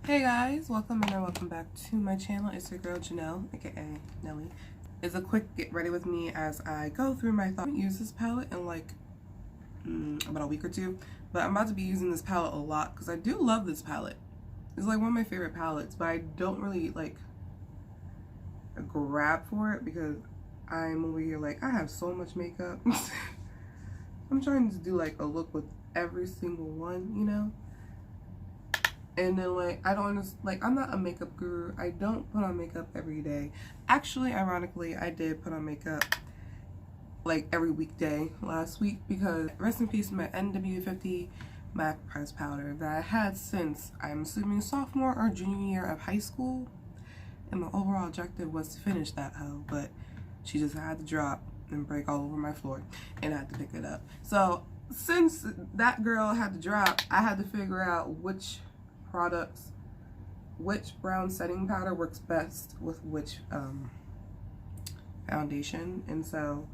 Hey guys, welcome and welcome back to my channel. It's your girl Janelle, aka Nelly. It's a quick get ready with me as I go through my thoughts. I haven't used this palette in like about a week or two, but I'm about to be using this palette a lot because I do love this palette. It's like one of my favorite palettes, but I don't really like grab for it because I'm over here like I have so much makeup. I'm trying to do like a look with every single one, you know? And then like I don't like I'm not a makeup guru. I don't put on makeup every day. Actually, ironically, I did put on makeup like every weekday last week because rest in peace my NW50 MAC press powder that I had since I'm assuming sophomore or junior year of high school, and my overall objective was to finish that hoe, but she just had to drop and break all over my floor and I had to pick it up. So since that girl had to drop, I had to figure out which products, which brown setting powder works best with which foundation, and so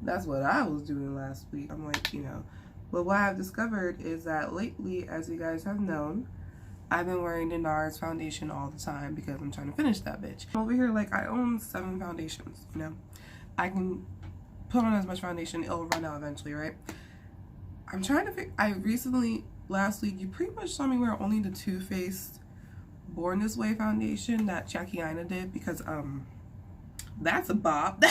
that's what I was doing last week. I'm like, you know, but what I've discovered is that lately, as you guys have known, I've been wearing the NARS foundation all the time because I'm trying to finish that bitch. Over here, like I own 7 foundations, you know, I can put on as much foundation, it'll run out eventually, right? I'm trying to figure, last week, you pretty much saw me wear only the Too Faced Born This Way foundation that Jackie Aina did because that's a bop.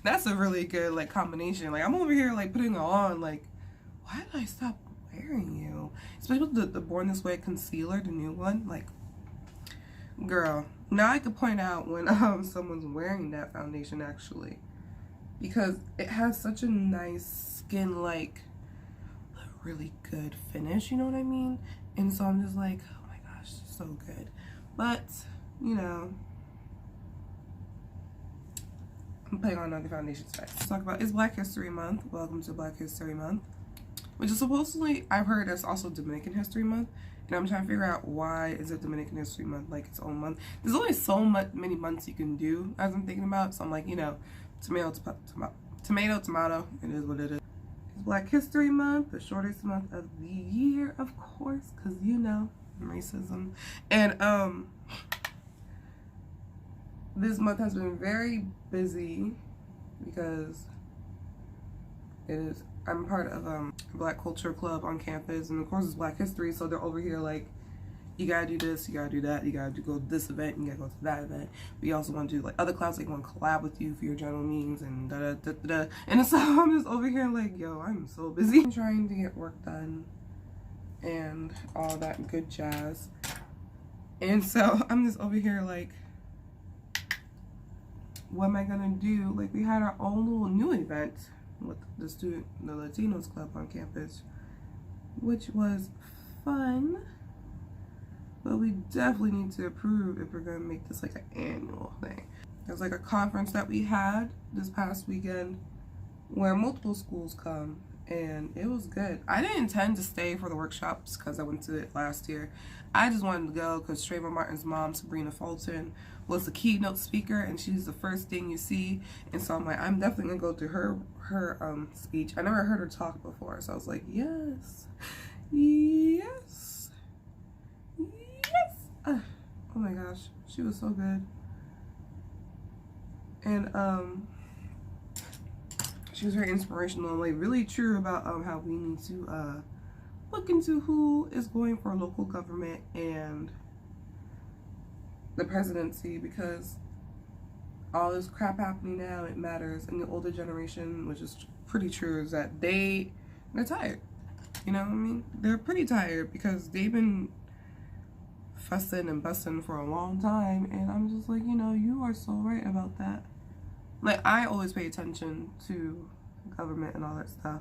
That's a really good like combination. Like I'm over here like putting it on like, why did I stop wearing you? Especially the Born This Way concealer, the new one. Like, girl, now I could point out when someone's wearing that foundation actually, because it has such a nice skin like really good finish, you know what I mean? And so I'm just like, oh my gosh, so good. But you know, I'm putting on other foundations next. Let's talk about, it's Black History Month. Welcome to Black History Month, which is supposedly, I've heard it's also Dominican History Month, and I'm trying to figure out why is it Dominican History Month, like its own month. There's only so many months you can do as I'm thinking about, so I'm like, you know, tomato, it is what it is. Black History Month, the shortest month of the year, of course, because you know, racism. And this month has been very busy because I'm part of a Black culture club on campus, and of course it's Black History, so they're over here like, you gotta do this, you gotta do that, you gotta go to this event, you gotta go to that event. We also want to do like other classes, like want to collab with you for your general meetings and da da da da. And so I'm just over here like, yo, I'm so busy. I'm trying to get work done and all that good jazz. And so I'm just over here like, what am I gonna do? Like we had our own little new event with the Latinos club on campus, which was fun. But we definitely need to approve if we're gonna make this like an annual thing. There's like a conference that we had this past weekend where multiple schools come, and it was good. I didn't intend to stay for the workshops because I went to it last year. I just wanted to go because Trayvon Martin's mom, Sabrina Fulton, was the keynote speaker, and she's the first thing you see. And so I'm like, I'm definitely gonna go to her speech. I never heard her talk before, so I was like, yes, yes. Oh my gosh, she was so good. And she was very inspirational and like really true about how we need to look into who is going for local government and the presidency, because all this crap happening now, it matters. And the older generation, which is pretty true, is that they're tired. You know what I mean? They're pretty tired because they've been fussing and bussing for a long time, and I'm just like, you know, you are so right about that. Like I always pay attention to government and all that stuff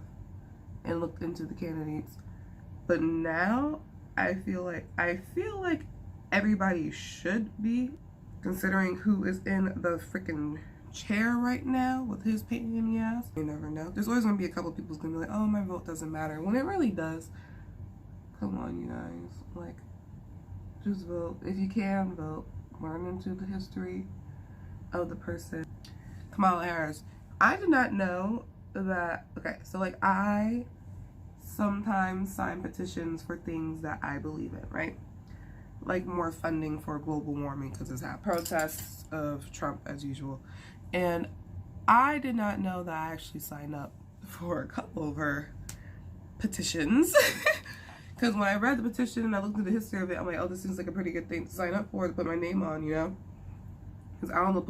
and looked into the candidates, but now I feel like everybody should be, considering who is in the freaking chair right now with his pain in the ass. You never know. There's always gonna be a couple of people who's gonna be like, oh, my vote doesn't matter, when it really does. Come on, you guys, like, just vote. If you can, vote. Learn into the history of the person. Kamala Harris. I did not know that, okay, so like I sometimes sign petitions for things that I believe in, right? like more funding for global warming because it's happening. Protests of Trump as usual. And I did not know that I actually signed up for a couple of her petitions. Because when I read the petition and I looked at the history of it, I'm like, oh, this seems like a pretty good thing to sign up for, to put my name on, you know? Because I don't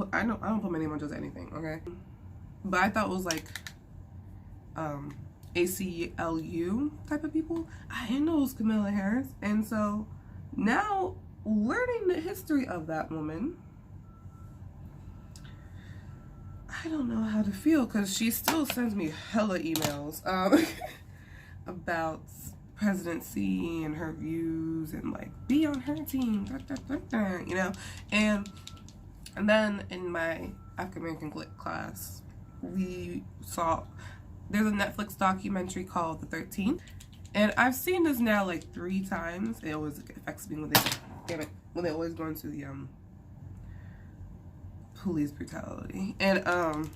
put my name on just anything, okay? But I thought it was like ACLU type of people. I didn't know it was Kamala Harris. And so now learning the history of that woman, I don't know how to feel, because she still sends me hella emails about presidency and her views and like, be on her team, you know? And then in my African American class, we saw, there's a Netflix documentary called The 13th, and I've seen this now like 3 times. It always affects me when they always go into the police brutality. And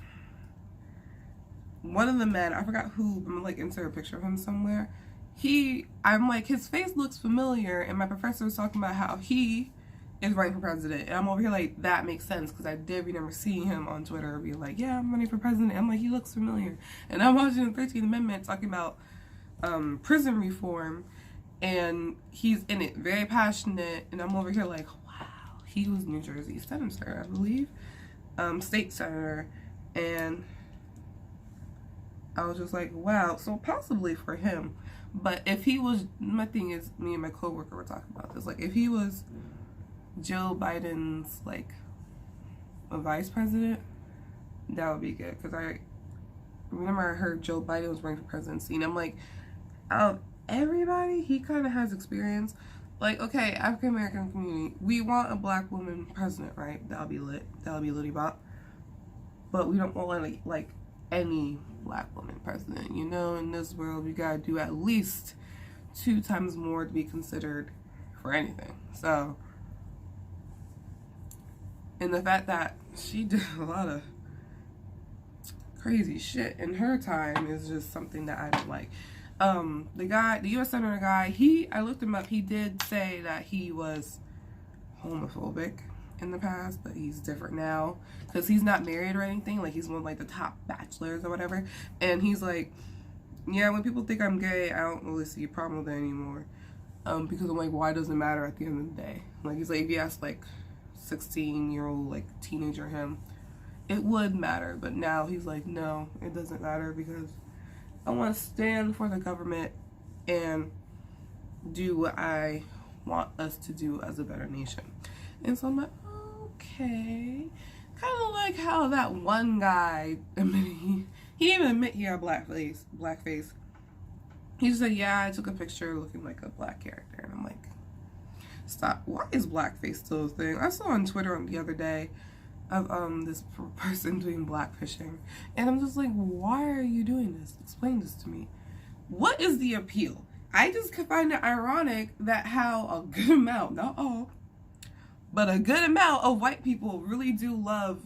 one of the men, I forgot who, I'm like insert a picture of him somewhere. I'm like, his face looks familiar, and my professor was talking about how he is running for president, and I'm over here like, that makes sense, because I did remember seeing him on Twitter be like, yeah, I'm running for president. I'm like, he looks familiar. And I'm watching the 13th Amendment talking about prison reform, and he's in it, very passionate, and I'm over here like, wow, he was New Jersey senator, I believe, state senator, and I was just like, wow, so possibly for him. But if he was, my thing is, me and my coworker were talking about this, like, if he was Joe Biden's, like, a vice president, that would be good. Because I remember I heard Joe Biden was running for presidency, and I'm like, out of everybody, he kind of has experience. Like, okay, African American community, we want a black woman president, right? That'll be lit. That'll be litty bop. But we don't want, like any black woman president. You know, in this world, we gotta do at least 2 times more to be considered for anything. So, and the fact that she did a lot of crazy shit in her time is just something that I don't like. The U.S. Senator guy, I looked him up, he did say that he was homophobic in the past, but he's different now, because he's not married or anything, like, he's one of, like, the top bachelors or whatever, and he's like, yeah, when people think I'm gay, I don't really see a problem with it anymore, because I'm like, why does it matter at the end of the day? Like, he's like, if you ask, like, 16-year-old, like, teenager him, it would matter, but now he's like, no, it doesn't matter, because I want to stand for the government and do what I want us to do as a better nation. And so I'm like, okay. Kind of like how that one guy admitted, he didn't even admit he had blackface. He just said, yeah, I took a picture looking like a black character. And I'm like, stop. Why is blackface still a thing? I saw on Twitter the other day of this person doing blackfishing, and I'm just like, why are you doing this? Explain this to me. What is the appeal? I just find it ironic that how a good amount, not all, but a good amount of white people really do love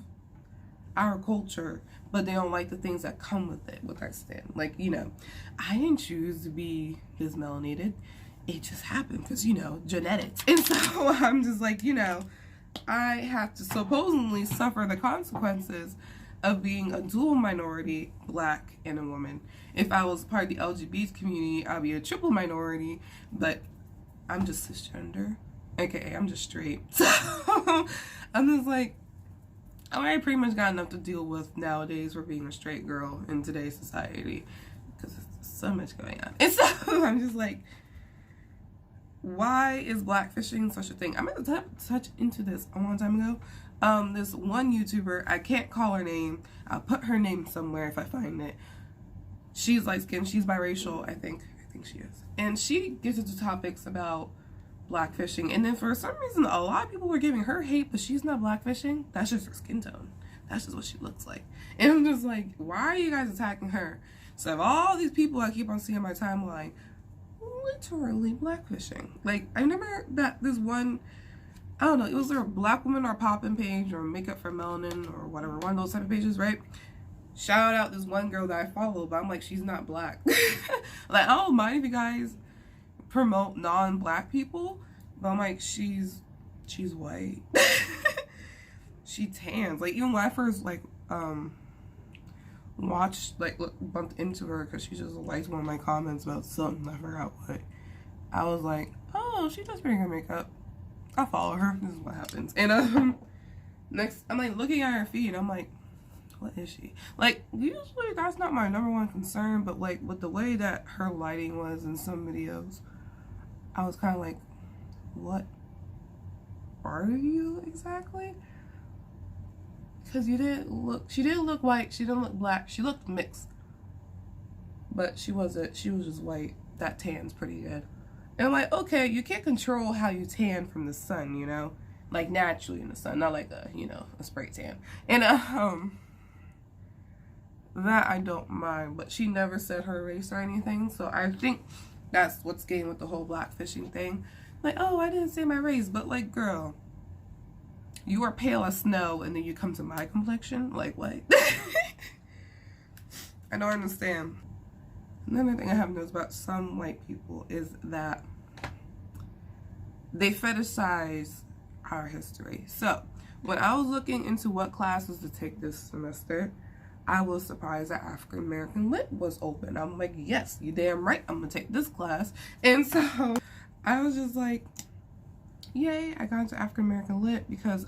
our culture, but they don't like the things that come with it, with our stand. Like, you know, I didn't choose to be this melanated. It just happened because, you know, genetics. And so I'm just like, you know, I have to supposedly suffer the consequences of being a dual minority, black and a woman. If I was part of the LGBT community, I'd be a triple minority, but I'm just cisgender, aka I'm just straight. So I'm just like, I pretty much got enough to deal with nowadays for being a straight girl in today's society, because there's so much going on. And so I'm just like, why is blackfishing such a thing? I meant to touch into this a long time ago. This one YouTuber, I can't call her name. I'll put her name somewhere if I find it. She's light skinned. She's biracial, I think she is. And she gets into topics about blackfishing. And then for some reason, a lot of people were giving her hate, but she's not blackfishing. That's just her skin tone. That's just what she looks like. And I'm just like, why are you guys attacking her? So of all these people I keep on seeing on my timeline, literally blackfishing. Like, I remember that this one, I don't know, it was a Black Woman or Poppin' page or Makeup for Melanin or whatever, one of those type of pages, right? Shout out this one girl that I follow, but I'm like, she's not black. Like, I don't mind if you guys promote non-black people, But I'm like, she's white. She tans. Like, even when I first, like, watched, like, bumped into her because she just liked one of my comments about something, I forgot what. I was like, oh, she does pretty good makeup. I follow her. This is what happens. And, next, I'm, like, looking at her feed, I'm like, what is she? Like, usually that's not my #1 concern, but, like, with the way that her lighting was in some videos, I was kind of like, what are you exactly? Because she didn't look white, she didn't look black, she looked mixed. But she was just white. That tan's pretty good. And I'm like, okay, you can't control how you tan from the sun, you know? Like, naturally in the sun, not like a, you know, a spray tan. And, that I don't mind, but she never said her race or anything, so I think that's what's getting with the whole blackfishing thing. Like, oh, I didn't say my race, but, like, girl, you are pale as snow, and then you come to my complexion? Like, what? I don't understand. Another thing I have noticed about some white people is that they fetishize our history. So, when I was looking into what classes to take this semester, I was surprised that African American Lit was open. I'm like, yes, you damn right, I'm gonna take this class. And so, I was just like, yay, I got into African American Lit because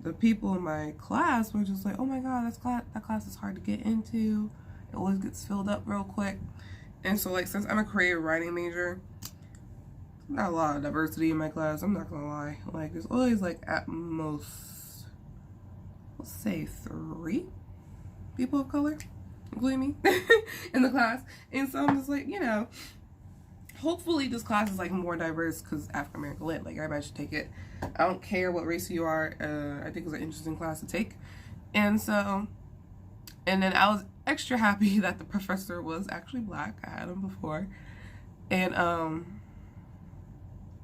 the people in my class were just like, oh my god, that class is hard to get into. It always gets filled up real quick. And so, like, since I'm a creative writing major, not a lot of diversity in my class, I'm not gonna lie. Like, there's always, like, at most, let's say 3 people of color, including me, in the class. And so I'm just like, you know, hopefully this class is, like, more diverse because African American Lit, like, everybody should take it. I don't care what race you are. I think it's an interesting class to take. And so, and then I was extra happy that the professor was actually black. I had him before. And,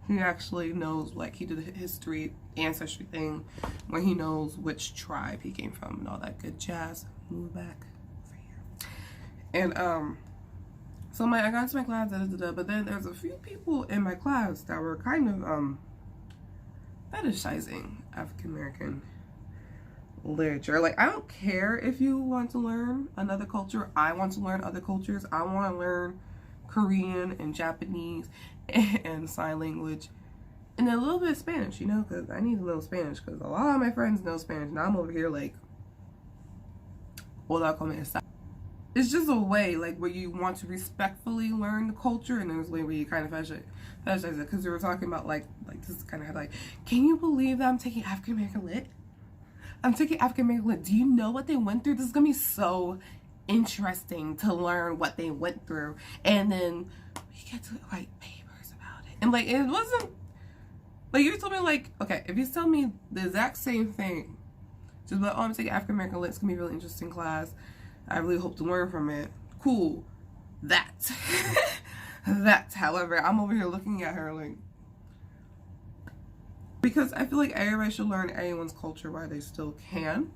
he actually knows, like, he did a history, ancestry thing where he knows which tribe he came from and all that good jazz. Move back over here. And, so I got into my class, but then there's a few people in my class that were kind of, fetishizing African American literature. Like, I don't care if you want to learn another culture. I want to learn other cultures. I want to learn Korean and Japanese and sign language and a little bit of Spanish, you know, because I need to know Spanish because a lot of my friends know Spanish. Now I'm over here like, hola, ¿cómo está? It's just a way, like, where you want to respectfully learn the culture, and there's a way where you kind of fetishize it, because we were talking about, like this kind of like, can you believe that I'm taking African American Lit? I'm taking African American Lit. Do you know what they went through? This is gonna be so interesting to learn what they went through, and then we get to write papers about it. And, like, it wasn't, like, you told me, like, okay, if you tell me the exact same thing, just like, oh, I'm taking African American Lit, it's gonna be a really interesting class, I really hope to learn from it. Cool. That. However, I'm over here looking at her like, because I feel like everybody should learn anyone's culture while they still can.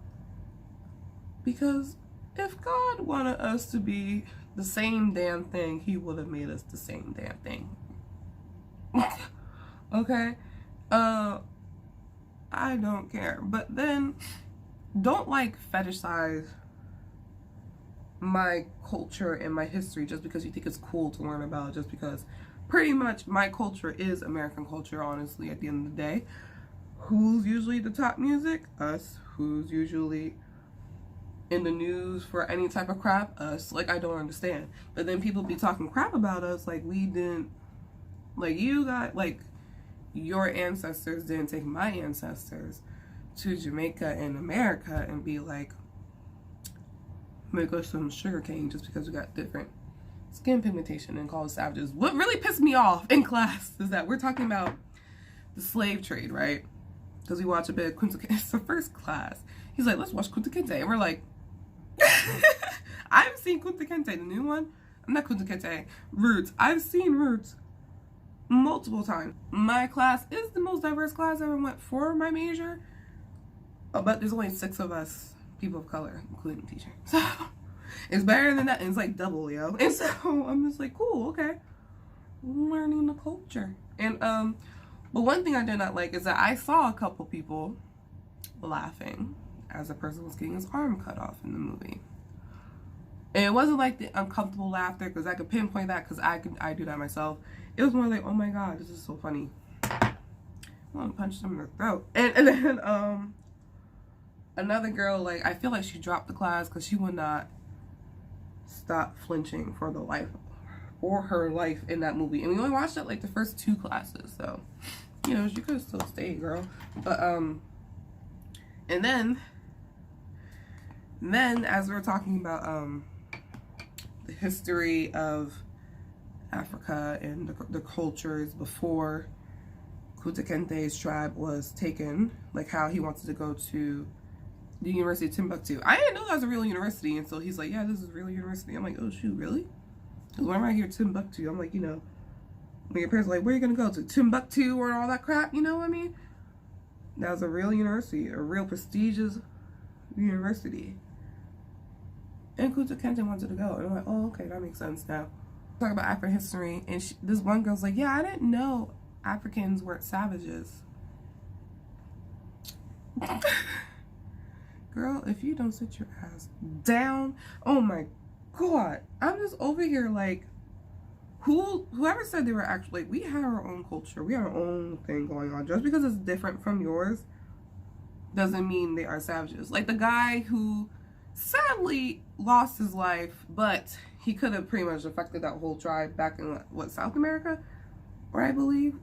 Because if God wanted us to be the same damn thing, he would have made us the same damn thing. Okay? I don't care. But then, don't, like, fetishize my culture and my history just because you think it's cool to learn about, just because pretty much my culture is American culture, honestly, at the end of the day. Who's usually the top music? Us. Who's usually in the news for any type of crap? Us. Like, I don't understand. But then people be talking crap about us like we didn't, like, you got, like, your ancestors didn't take my ancestors to Jamaica and America and be like, make us some sugar cane just because we got different skin pigmentation and call us savages. What really pissed me off in class is that we're talking about the slave trade, right? Because we watch a bit of Kunta Kinte. It's the first class. He's like, let's watch Kunta Kinte. And we're like, I've seen Kunta Kinte, the new one. I'm not Kunta Kinte. Roots. I've seen Roots multiple times. My class is the most diverse class I ever went for my major. But there's only 6 of us people of color, including the teacher. So it's better than that. And it's like double, yo. And so I'm just like, cool, okay. Learning the culture. And but one thing I did not like is that I saw a couple people laughing as a person was getting his arm cut off in the movie. And it wasn't like the uncomfortable laughter, because I could pinpoint that, because I do that myself. It was more like, oh my god, this is so funny. I want to punch them in the throat. And then another girl, like, I feel like she dropped the class because she would not stop flinching for the life or her life in that movie. And we only watched it like the first 2 classes, so you know, she could have still stayed, girl. But and then as we were talking about the history of Africa and the cultures before Kunta Kinte's tribe was taken, like how he wanted to go to the University of Timbuktu. I didn't know that was a real university until he's like, yeah, this is a real university. I'm like, oh shoot, really? Because whenever I hear Timbuktu, I'm like, you know, when your parents are like, where are you going to go to? Timbuktu or all that crap, you know what I mean? That was a real university, a real prestigious university. And Kunta Kinte wanted to go. And I'm like, oh, okay, that makes sense now. Talk about African history, and this one girl's like, yeah, I didn't know Africans weren't savages. Girl, if you don't sit your ass down, oh my god, I'm just over here like, whoever said they were actually, like, we have our own culture, we have our own thing going on. Just because it's different from yours doesn't mean they are savages. Like the guy who sadly lost his life, but he could have pretty much affected that whole tribe back in what, South America, or I believe,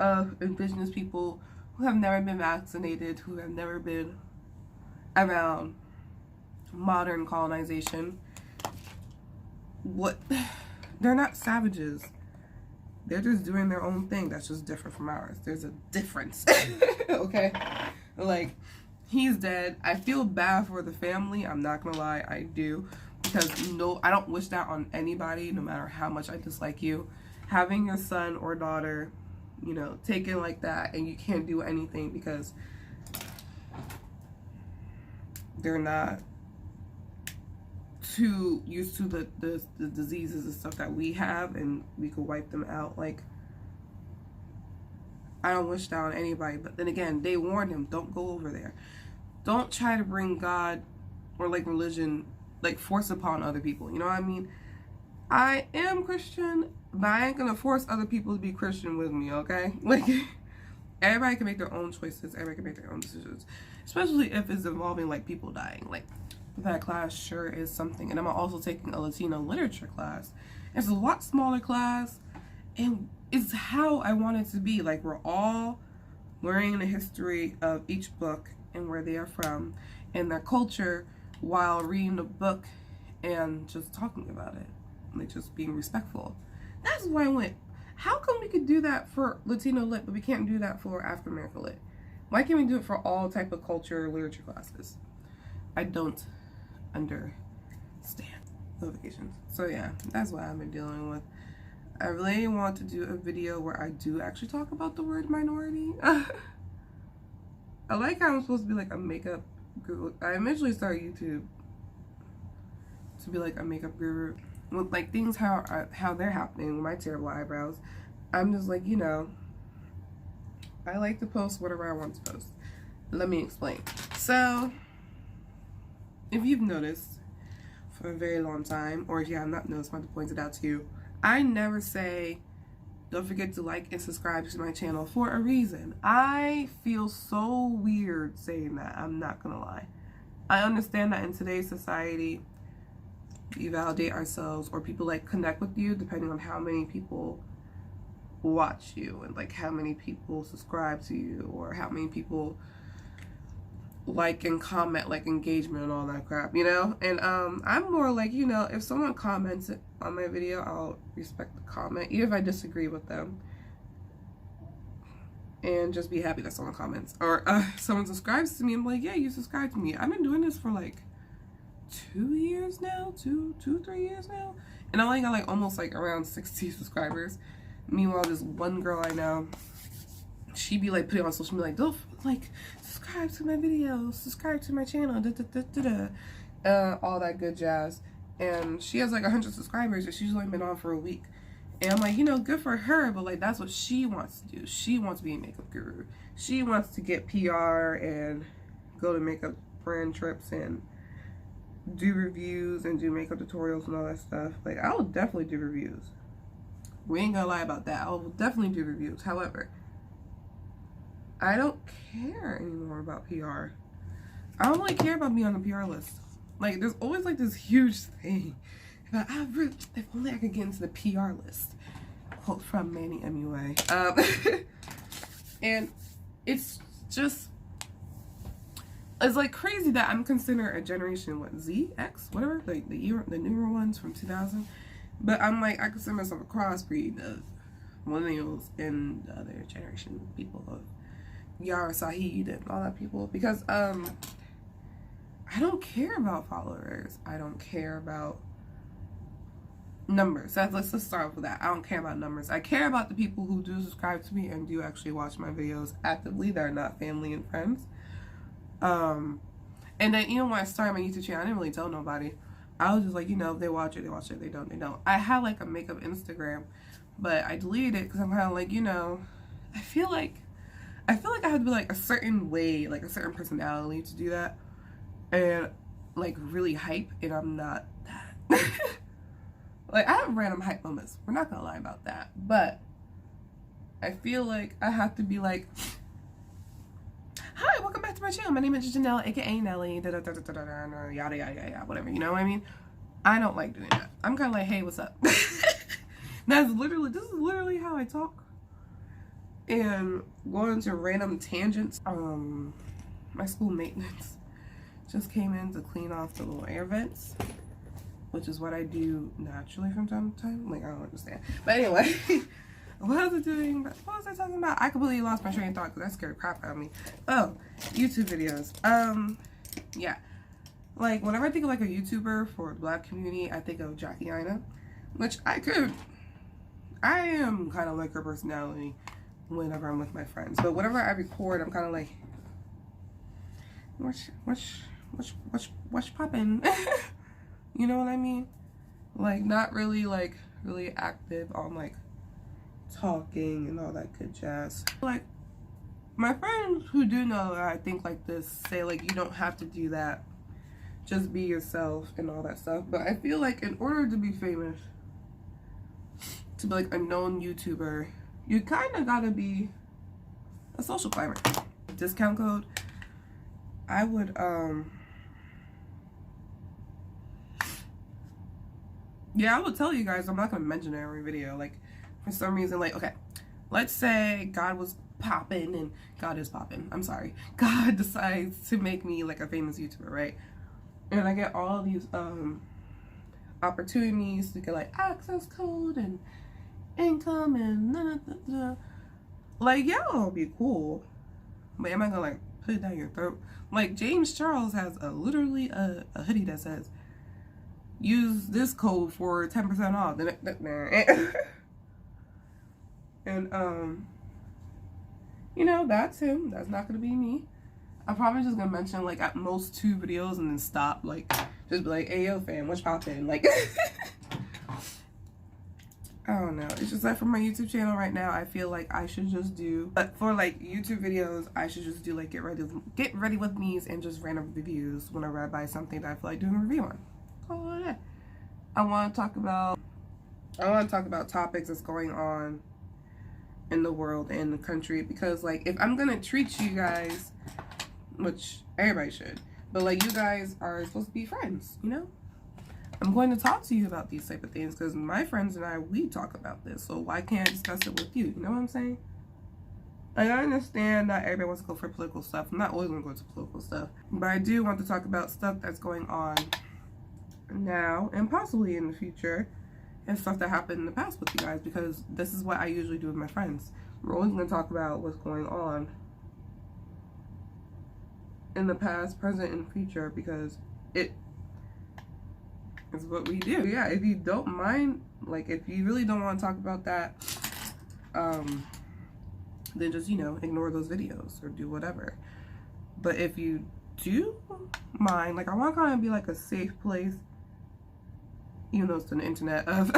of indigenous people who have never been vaccinated, who have never been around modern colonization. What? They're not savages. They're just doing their own thing that's just different from ours. There's a difference. Okay? Like, he's dead. I feel bad for the family. I'm not gonna lie, I do. Because no, I don't wish that on anybody, no matter how much I dislike you. Having your son or daughter, you know, taken like that, and you can't do anything because they're not too used to the diseases and stuff that we have, and we could wipe them out. Like, I don't wish that on anybody. But then again, they warned him, don't go over there. Don't try to bring God or like religion, like force upon other people. You know what I mean? I am Christian, but I ain't gonna force other people to be Christian with me, okay? Like, everybody can make their own choices. Everybody can make their own decisions. Especially if it's involving like people dying. Like, that class sure is something. And I'm also taking a Latino literature class. It's a lot smaller class, and it's how I want it to be. Like, we're all learning the history of each book and where they are from and their culture while reading the book and just talking about it. Like, just being respectful. That's why I went, how come we could do that for Latino lit, but we can't do that for African American lit? Why can't we do it for all type of culture literature classes? I don't understand. Notifications. So yeah, that's what I've been dealing with. I really want to do a video where I do actually talk about the word minority. I like how I'm supposed to be like a makeup guru. I eventually started YouTube to be like a makeup guru with like things how they're happening with my terrible eyebrows. I'm just like, you know, I like to post whatever I want to post. Let me explain. So, if you've noticed for a very long time, or if you have not noticed, I want to point it out to you, I never say, don't forget to like and subscribe to my channel for a reason. I feel so weird saying that, I'm not gonna lie. I understand that in today's society, we validate ourselves, or people like connect with you depending on how many people watch you and like how many people subscribe to you, or how many people like and comment, like engagement and all that crap, you know? And I'm more like, you know, if someone comments on my video, I'll respect the comment, even if I disagree with them, and just be happy that someone comments. Or someone subscribes to me, I'm like, yeah, you subscribe to me. I've been doing this for like 2 years now, 3 years now, and I only got like almost like around 60 subscribers. Meanwhile, this one girl I know, she be like putting on social media like, don't like subscribe to my videos, subscribe to my channel, all that good jazz. And she has like 100 subscribers, and she's only been on for a week. And I'm like, you know, good for her, but like that's what she wants to do. She wants to be a makeup guru. She wants to get PR and go to makeup brand trips and do reviews and do makeup tutorials and all that stuff. Like, I will definitely do reviews. We ain't gonna lie about that. I will definitely do reviews. However, I don't care anymore about PR. I don't really care about being on the PR list. Like, there's always like this huge thing. But if only I could get into the PR list. Quote from Manny MUA. And it's just, it's like crazy that I'm considered a generation, what, Z, X, whatever, like the newer ones from 2000. But I'm like, I consider myself a crossbreed of millennials and the other generation people of Yara Saeed and all that people, because I don't care about followers. I don't care about numbers. Let's start with that. I don't care about numbers. I care about the people who do subscribe to me and do actually watch my videos actively. They're not family and friends. And then, you know, when I started my YouTube channel, I didn't really tell nobody. I was just like, you know, if they watch it, they watch it. They don't, they don't. I had like a makeup Instagram, but I deleted it because I'm kind of like, you know, I feel like I have to be like a certain way, like a certain personality to do that, and like really hype, and I'm not that. Like, I have random hype moments. We're not gonna lie about that, but I feel like I have to be like, hi, welcome back to my channel. My name is Janelle, aka Nelly. Yada yada yada, whatever. You know what I mean? I don't like doing that. I'm kind of like, hey, what's up? This is literally how I talk. And going into random tangents. My school maintenance just came in to clean off the little air vents, which is what I do naturally from time to time. Like, I don't understand. But anyway, what was I doing? What was I talking about? I completely lost my train of thought because that scared the crap out of me. Oh, YouTube videos. Yeah. Like, whenever I think of like a YouTuber for the Black community, I think of Jackie Aina, which I am kind of like her personality whenever I'm with my friends. But whenever I record, I'm kind of like, what's poppin'? You know what I mean? Like, not really like really active on like talking and all that good jazz. Like, my friends who do know that I think like this say like, you don't have to do that, just be yourself and all that stuff. But I feel like in order to be famous, to be like a known YouTuber, you kind of gotta be a social climber. Discount code, I would yeah, I will tell you guys. I'm not gonna mention it in every video. Like, for some reason, like, okay, let's say God was popping, and God is popping. I'm sorry. God decides to make me like a famous YouTuber, right? And I get all these opportunities to get like access code and income and like, yeah, it'll be cool. But am I gonna like put it down your throat? Like, James Charles has literally a hoodie that says, use this code for 10% off. And you know, that's him. That's not gonna be me. I'm probably just gonna mention like at most 2 videos and then stop. Like, just be like, hey yo fam, what's poppin'? Like, I don't know. It's just like for my YouTube channel right now, I feel like I should just do, but for like YouTube videos, I should just do like get ready with me's and just random reviews whenever I buy something that I feel like doing a review on. I want to talk about topics that's going on in the world and the country, because like, if I'm gonna treat you guys, which everybody should, but like, you guys are supposed to be friends, you know? I'm going to talk to you about these type of things because my friends and I, we talk about this, so why can't I discuss it with you? You know what I'm saying? Like, I understand not everybody wants to go for political stuff. I'm not always going to go to political stuff, but I do want to talk about stuff that's going on now and possibly in the future, and stuff that happened in the past with you guys, because this is what I usually do with my friends. We're always going to talk about what's going on in the past, present, and future, because it is what we do. Yeah, if you don't mind, like, if you really don't want to talk about that, then just, you know, ignore those videos or do whatever. But if you do mind, like, I want to kind of be like a safe place, even though it's on the internet, of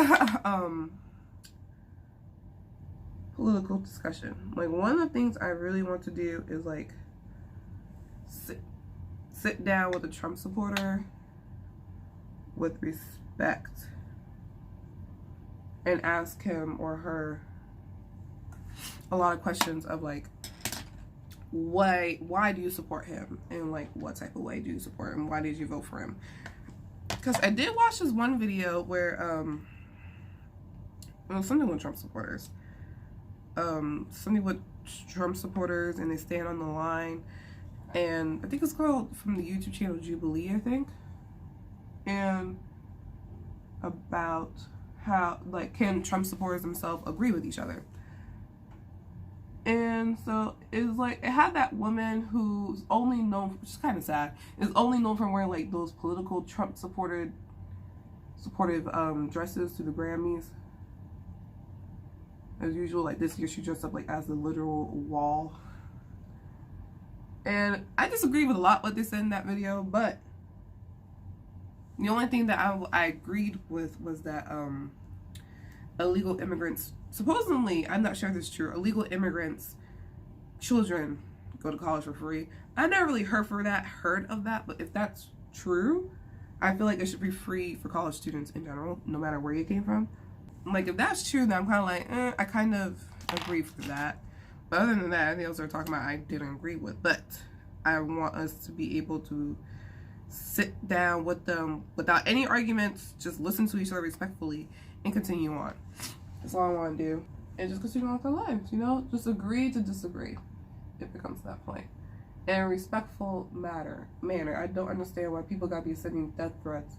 political discussion. Like, one of the things I really want to do is like sit down with a Trump supporter with respect and ask him or her a lot of questions of like, why do you support him, and like what type of way do you support him, why did you vote for him? Because I did watch this one video where it was something with Trump supporters, and they stand on the line, and I think it's called, from the YouTube channel Jubilee, I think, and about how, like, can Trump supporters themselves agree with each other. And so it was like, it had that woman who's only known, which is kind of sad, is only known for wearing like those political Trump supportive dresses to the Grammys. As usual, like this year she dressed up like as the literal wall. And I disagree with a lot what they said in that video, but the only thing that I agreed with was that illegal immigrants, supposedly, I'm not sure if this is true, illegal immigrants, children go to college for free. I never really heard of that, but if that's true, I feel like it should be free for college students in general, no matter where you came from. Like, if that's true, then I'm kind of like, I kind of agree for that. But other than that, anything else they're talking about, I didn't agree with. But I want us to be able to sit down with them without any arguments, just listen to each other respectfully, and continue on. That's all I want to do. And just continue on with our lives, you know? Just agree to disagree, if it comes to that point. In a respectful manner. I don't understand why people gotta be sending death threats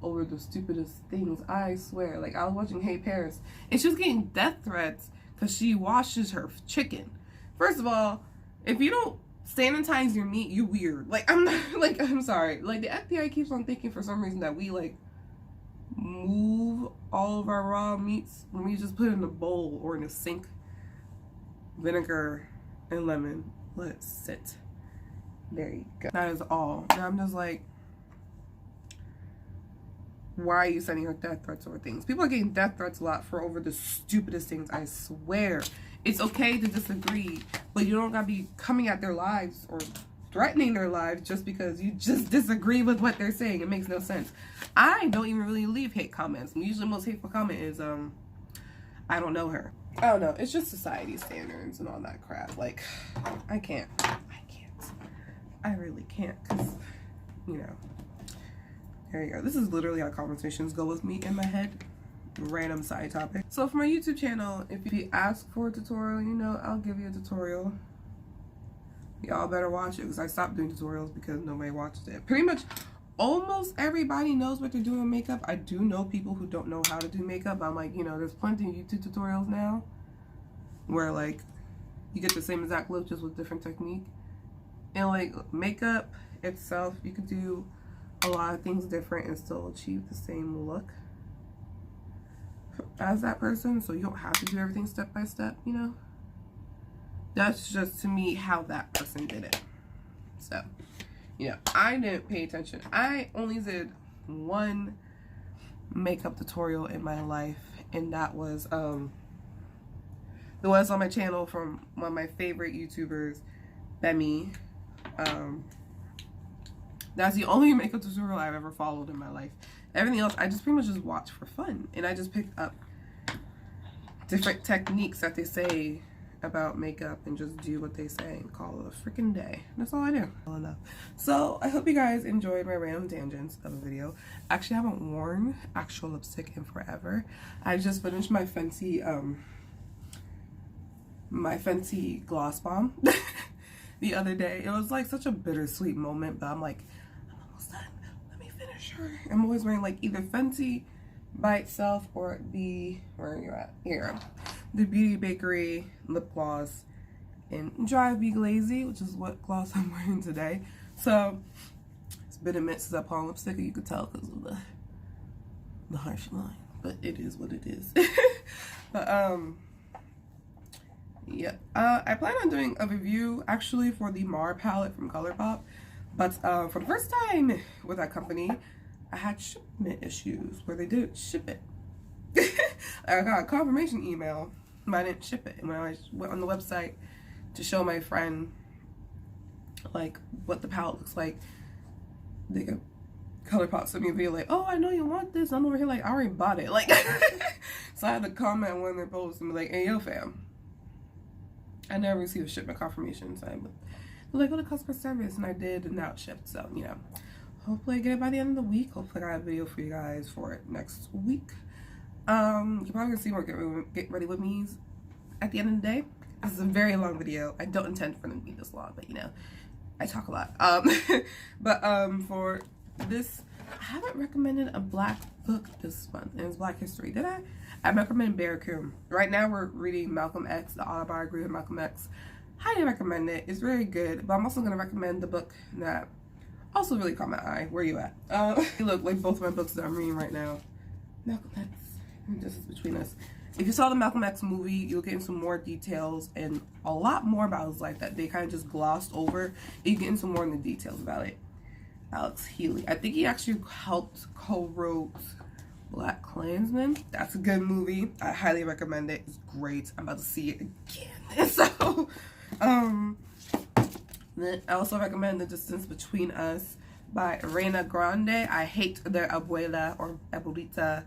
over the stupidest things. I swear. Like, I was watching Hey Paris, and she was getting death threats because she washes her chicken. First of all, if you don't sanitize your meat, you weird. Like, I'm sorry. Like, the FBI keeps on thinking for some reason that we, like, move all of our raw meats when we just put it in a bowl or in a sink. Vinegar and lemon. Let it sit. There you go. That is all. And I'm just like, why are you sending her death threats over things? People are getting death threats a lot for over the stupidest things, I swear. It's okay to disagree, but you don't gotta be coming at their lives or threatening their lives just because you just disagree with what they're saying. It makes no sense. I don't even really leave hate comments. Usually the most hateful comment is, I don't know her. I don't know. It's just society standards and all that crap. Like, I can't. I really can't, because, you know. There you go. This is literally how conversations go with me in my head. Random side topic. So for my YouTube channel, if you ask for a tutorial, you know, I'll give you a tutorial. Y'all better watch it, because I stopped doing tutorials because nobody watched it. Pretty much almost everybody knows what they're doing with makeup. I do know people who don't know how to do makeup. I'm like, you know, there's plenty of YouTube tutorials now where, like, you get the same exact look just with different technique. And, like, makeup itself, you could do a lot of things different and still achieve the same look as that person. So you don't have to do everything step by step, you know? That's just, to me, how that person did it. So, you know, I didn't pay attention. I only did one makeup tutorial in my life, and that was the ones on my channel from one of my favorite YouTubers, Bemi. That's the only makeup tutorial I've ever followed in my life. Everything else, I just pretty much just watch for fun, and I just picked up different techniques that they say about makeup and just do what they say and call it a freaking day. That's all I do. Well enough. So I hope you guys enjoyed my random tangents of a video. Actually, I haven't worn actual lipstick in forever. I just finished my Fenty gloss bomb the other day. It was like such a bittersweet moment, but I'm like, I'm almost done. Let me finish her. I'm always wearing like either Fenty by itself or the, where are you at? Here. The Beauty Bakery lip gloss in Dry Be Glazy, which is what gloss I'm wearing today. So it's been a minute since I put on lipstick, and you could tell because of the harsh line, but it is what it is. But yeah, I plan on doing a review actually for the Mar palette from ColourPop, but for the first time with that company, I had shipment issues where they didn't ship it. I got a confirmation email but I didn't ship it. And when I went on the website to show my friend like what the palette looks like, they could ColourPop sent me a video like, oh, I know you want this. I'm over here like, I already bought it. Like, so I had to comment on one of their posts and be like, hey, yo, fam. I never received a shipment confirmation. So I'm like, go to customer service. And I did, and now it's shipped. So, you know, hopefully I get it by the end of the week. Hopefully I got a video for you guys for it next week. You're probably going to see more Get Ready With Me's at the end of the day. This is a very long video. I don't intend for them to be this long, but, you know, I talk a lot. For this, I haven't recommended a black book this month, and it's Black History. Did I? I recommend Barracoon. Right now we're reading Malcolm X, the autobiography of Malcolm X. Highly recommend it. It's very good, but I'm also going to recommend the book that also really caught my eye. Where you at? Look, like both of my books that I'm reading right now. Malcolm X, and this is between us. If you saw the Malcolm X movie, you'll get into more details and a lot more about his life that they kind of just glossed over. You get into more in the details about it. Alex Healy. I think he actually helped co-wrote Black Klansman. That's a good movie. I highly recommend it. It's great. I'm about to see it again. So, then I also recommend The Distance Between Us by Reina Grande. I hate their abuela or abuelita.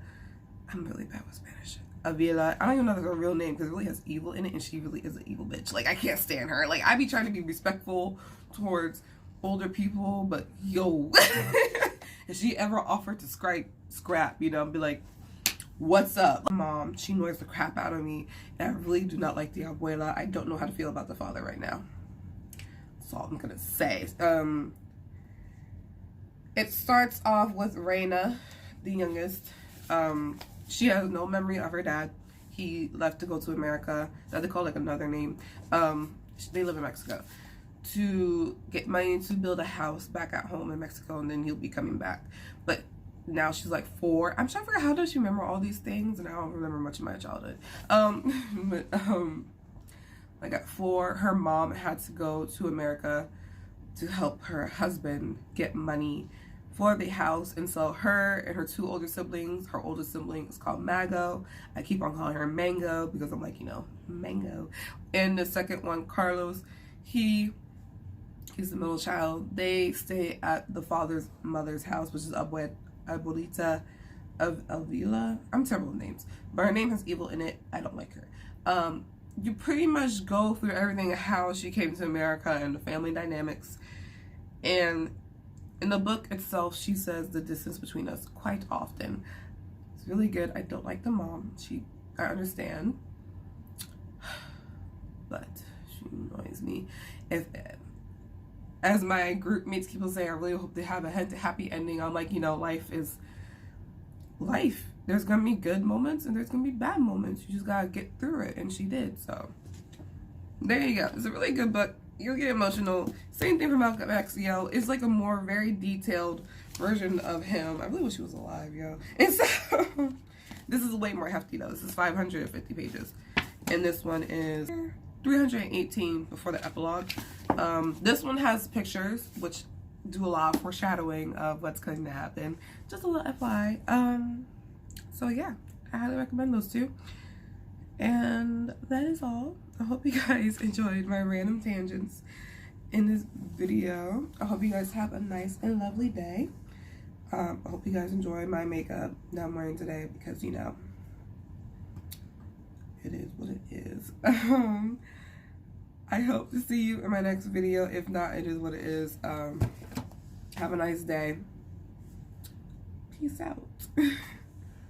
I'm really bad with Spanish. Avila. I don't even know if that's her real name because it really has evil in it, and she really is an evil bitch. Like, I can't stand her. Like, I be trying to be respectful towards older people, but yo, if she ever offered to scrap, you know, be like, what's up? Mom, she annoys the crap out of me, and I really do not like the abuela. I don't know how to feel about the father right now. That's all I'm gonna say. It starts off with Reina, the youngest. She has no memory of her dad. He left to go to America. That they call like another name. They live in Mexico, to get money to build a house back at home in Mexico, and then he'll be coming back. But now she's like 4. I'm trying to figure out how does she remember all these things, and I don't remember much of my childhood. Like at 4, her mom had to go to America to help her husband get money for the house, and so her and her 2 older siblings, her oldest sibling is called Mago. I keep on calling her Mango because I'm like, you know, Mango. And the second one, Carlos, he's the middle child. They stay at the father's mother's house, which is Abuelita of Avila. I'm terrible with names, but her name has evil in it. I don't like her. You pretty much go through everything, how she came to America and the family dynamics. And in the book itself, she says the distance between us quite often. It's really good. I don't like the mom. I understand, but she annoys me. As my group mates people say, I really hope they have a happy ending. I'm like, you know, life is life. There's gonna be good moments and there's gonna be bad moments. You just gotta get through it, and she did. So there you go. It's a really good book. You'll get emotional. Same thing for Malcolm X, yo. It's like a more very detailed version of him. I really wish he was alive, yo. And so this is way more hefty though. This is 550 pages, and this one is 318 before the epilogue. This one has pictures, which do a lot of foreshadowing of what's going to happen. Just a little FYI. So yeah, I highly recommend those 2. And that is all. I hope you guys enjoyed my random tangents in this video. I hope you guys have a nice and lovely day. I hope you guys enjoy my makeup that I'm wearing today because, you know, it is what it is. I hope to see you in my next video. If not, it is what it is. Have a nice day. Peace out.